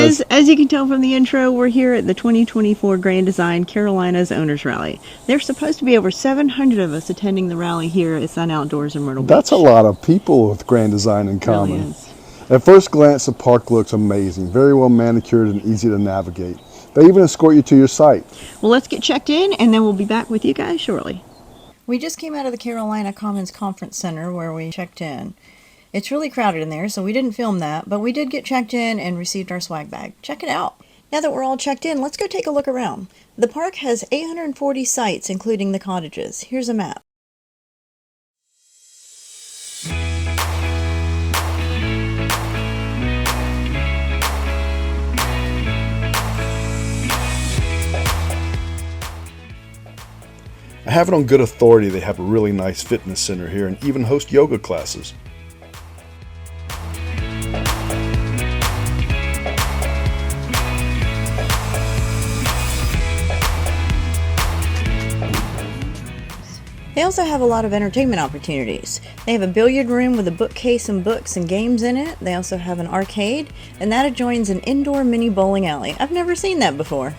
guys. As you can tell from the intro, we're here at the 2024 Grand Design Carolinas Owners Rally. There's supposed to be over 700 of us attending the rally here at Sun Outdoors in Myrtle Beach. That's a lot of people with Grand Design in common. Really is. At first glance, the park looks amazing. Very well manicured and easy to navigate. They even escort you to your site. Well, let's get checked in, and then we'll be back with you guys shortly. We just came out of the Carolina Commons Conference Center where we checked in. It's really crowded in there, so we didn't film that, but we did get checked in and received our swag bag. Check it out. Now that we're all checked in, let's go take a look around. The park has 840 sites, including the cottages. Here's a map. I have it on good authority they have a really nice fitness center here and even host yoga classes. They also have a lot of entertainment opportunities. They have a billiard room with a bookcase and books and games in it. They also have an arcade, and that adjoins an indoor mini bowling alley. I've never seen that before.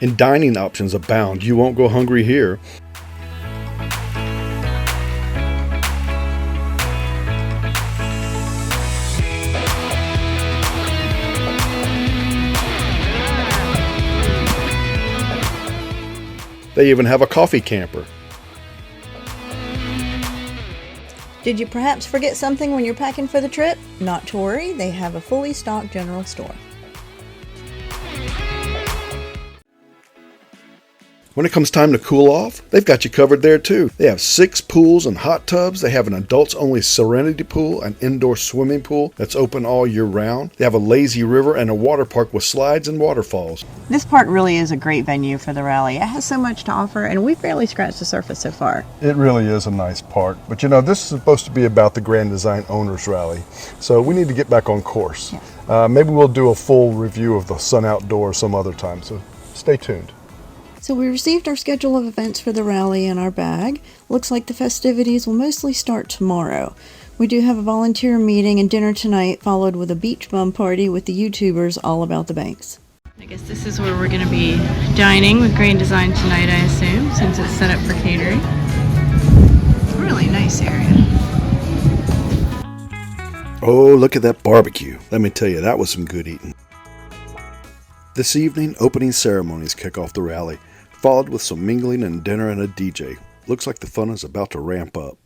And dining options abound. You won't go hungry here. They even have a coffee camper. Did you perhaps forget something when you're packing for the trip? Not to worry, they have a fully stocked general store. When it comes time to cool off, they've got you covered there too. They have 6 pools and hot tubs. They have an adults-only Serenity pool, an indoor swimming pool that's open all year round. They have a lazy river and a water park with slides and waterfalls. This park really is a great venue for the rally. It has so much to offer, and we've barely scratched the surface so far. It really is a nice park. But you know, this is supposed to be about the Grand Design Owners Rally, so we need to get back on course. Yeah. Maybe we'll do a full review of the Sun Outdoors some other time, so stay tuned. So we received our schedule of events for the rally in our bag. Looks like the festivities will mostly start tomorrow. We do have a volunteer meeting and dinner tonight, followed with a beach bum party with the YouTubers all about the banks. I guess this is where we're going to be dining with Grand Design tonight, I assume, since it's set up for catering. It's a really nice area. Oh, look at that barbecue. Let me tell you, that was some good eating. This evening, opening ceremonies kick off the rally, followed with some mingling and dinner and a DJ. Looks like the fun is about to ramp up.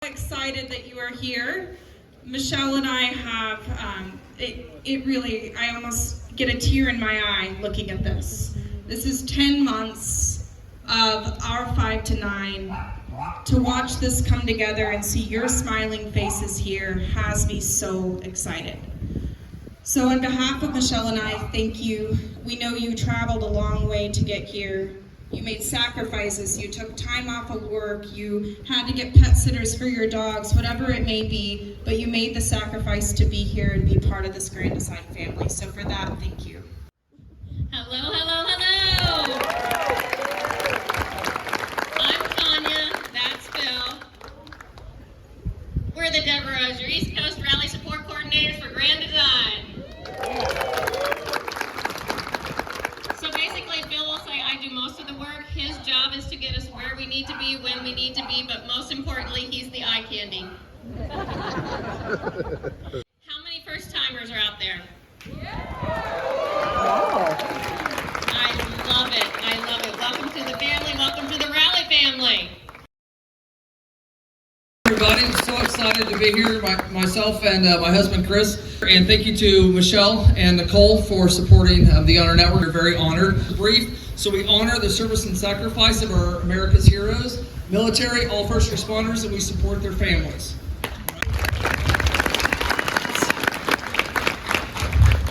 Excited that you are here. Michelle and I have, I almost get a tear in my eye looking at this. This is 10 months of our 5 to 9. To watch this come together and see your smiling faces here has me so excited. So on behalf of Michelle and I, thank you. We know you traveled a long way to get here. You made sacrifices, you took time off of work, you had to get pet sitters for your dogs, whatever it may be, but you made the sacrifice to be here and be part of this Grand Design family. So for that, thank you. Hello, hello, hello! I'm Tanya, that's Phil. We're the Deborahs, your East Coast Rally Support Coordinators for Grand Design. So basically, Phil will say I do most of the work, His job is to get us where we need to be, when we need to be, but most importantly, he's the eye candy. How many first-timers are out there? Wow. I love it. I love it. Welcome to the family. Welcome to the Rally family. Everybody, I'm so excited to be here, myself and my husband Chris, and thank you to Michelle and Nicole for supporting the Honor Network. We're very honored. Brief, so we honor the service and sacrifice of our America's heroes, military, all first responders, and we support their families.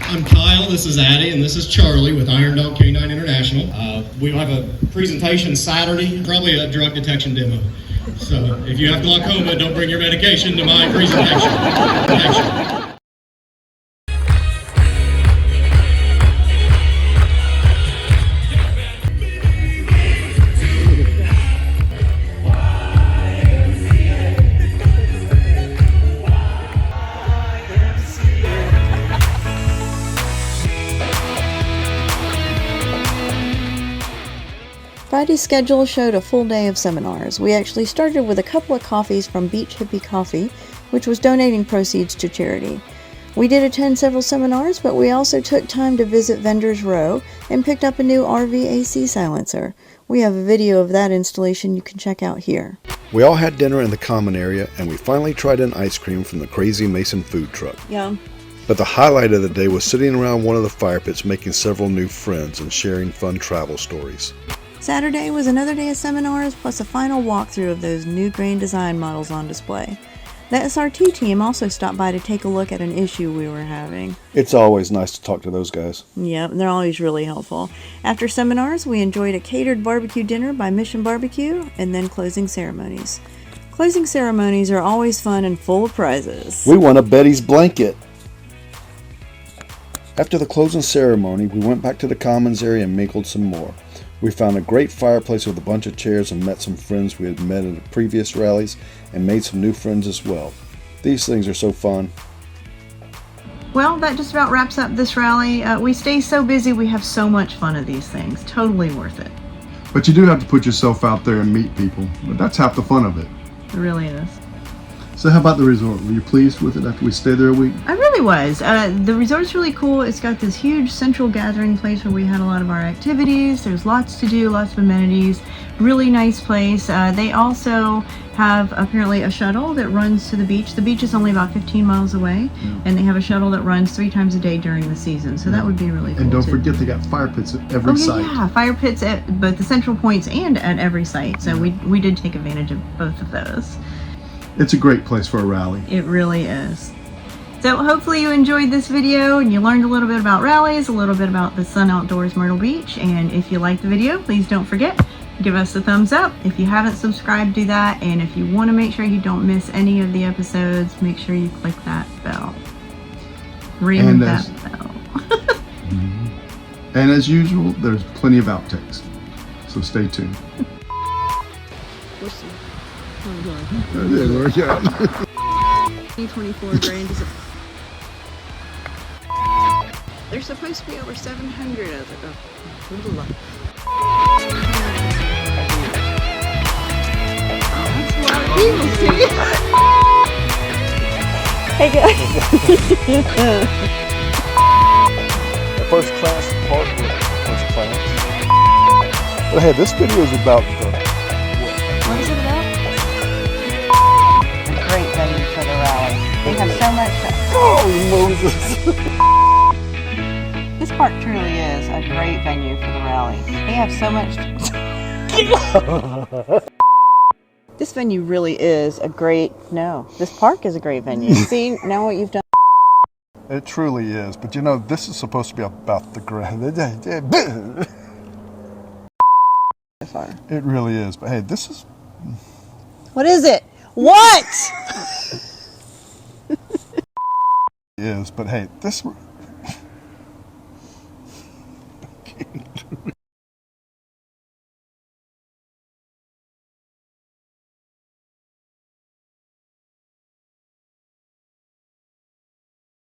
I'm Kyle, this is Addie, and this is Charlie with Iron Dog K9 International. We have a presentation Saturday, probably a drug detection demo. So if you have glaucoma, don't bring your medication to my presentation. Friday's schedule showed a full day of seminars. We actually started with a couple of coffees from Beach Hippie Coffee, which was donating proceeds to charity. We did attend several seminars, but we also took time to visit Vendors Row and picked up a new RV AC silencer. We have a video of that installation you can check out here. We all had dinner in the common area, and we finally tried an ice cream from the Crazy Mason food truck. Yum. But the highlight of the day was sitting around one of the fire pits making several new friends and sharing fun travel stories. Saturday was another day of seminars, plus a final walkthrough of those new Grand Design models on display. The SRT team also stopped by to take a look at an issue we were having. It's always nice to talk to those guys. Yep, they're always really helpful. After seminars, we enjoyed a catered barbecue dinner by Mission Barbecue, and then closing ceremonies. Closing ceremonies are always fun and full of prizes. We won a Betty's blanket. After the closing ceremony, we went back to the commons area and mingled some more. We found a great fireplace with a bunch of chairs and met some friends we had met at previous rallies and made some new friends as well. These things are so fun. Well, that just about wraps up this rally. We stay so busy, we have so much fun at these things. Totally worth it. But you do have to put yourself out there and meet people. But that's half the fun of it. It really is. So how about the resort? Were you pleased with it after we stayed there a week? I really was. The resort's really cool. It's got this huge central gathering place where we had a lot of our activities. There's lots to do, lots of amenities. Really nice place. They also have apparently a shuttle that runs to the beach. The beach is only about 15 miles away, and they have a shuttle that runs 3 times a day during the season. So that would be really cool. And don't too. forget they got fire pits at every site. Yeah, fire pits at both the central points and at every site. So we did take advantage of both of those. It's a great place for a rally. It really is. So hopefully you enjoyed this video and you learned a little bit about rallies, a little bit about the Sun Outdoors Myrtle Beach. And if you liked the video, please don't forget, give us a thumbs up. If you haven't subscribed, do that. And if you want to make sure you don't miss any of the episodes, make sure you click that bell. Ring that bell. And as usual, there's plenty of outtakes. So stay tuned. That didn't work out. 2024 grand is There's supposed to be over 700 of them. That's a lot of people, see? Hey guys. The first class part was first class. But hey, this video is about the... What is it about? Great venue for the rally. They have so much. Oh, Moses! This park truly is a great venue for the rally. They have so much. This venue really is a great. No, this park is a great venue. See now what you've done. It truly is, but you know, this is supposed to be about the grand. It really is, but hey, this is... What is it? What? Is, but hey, this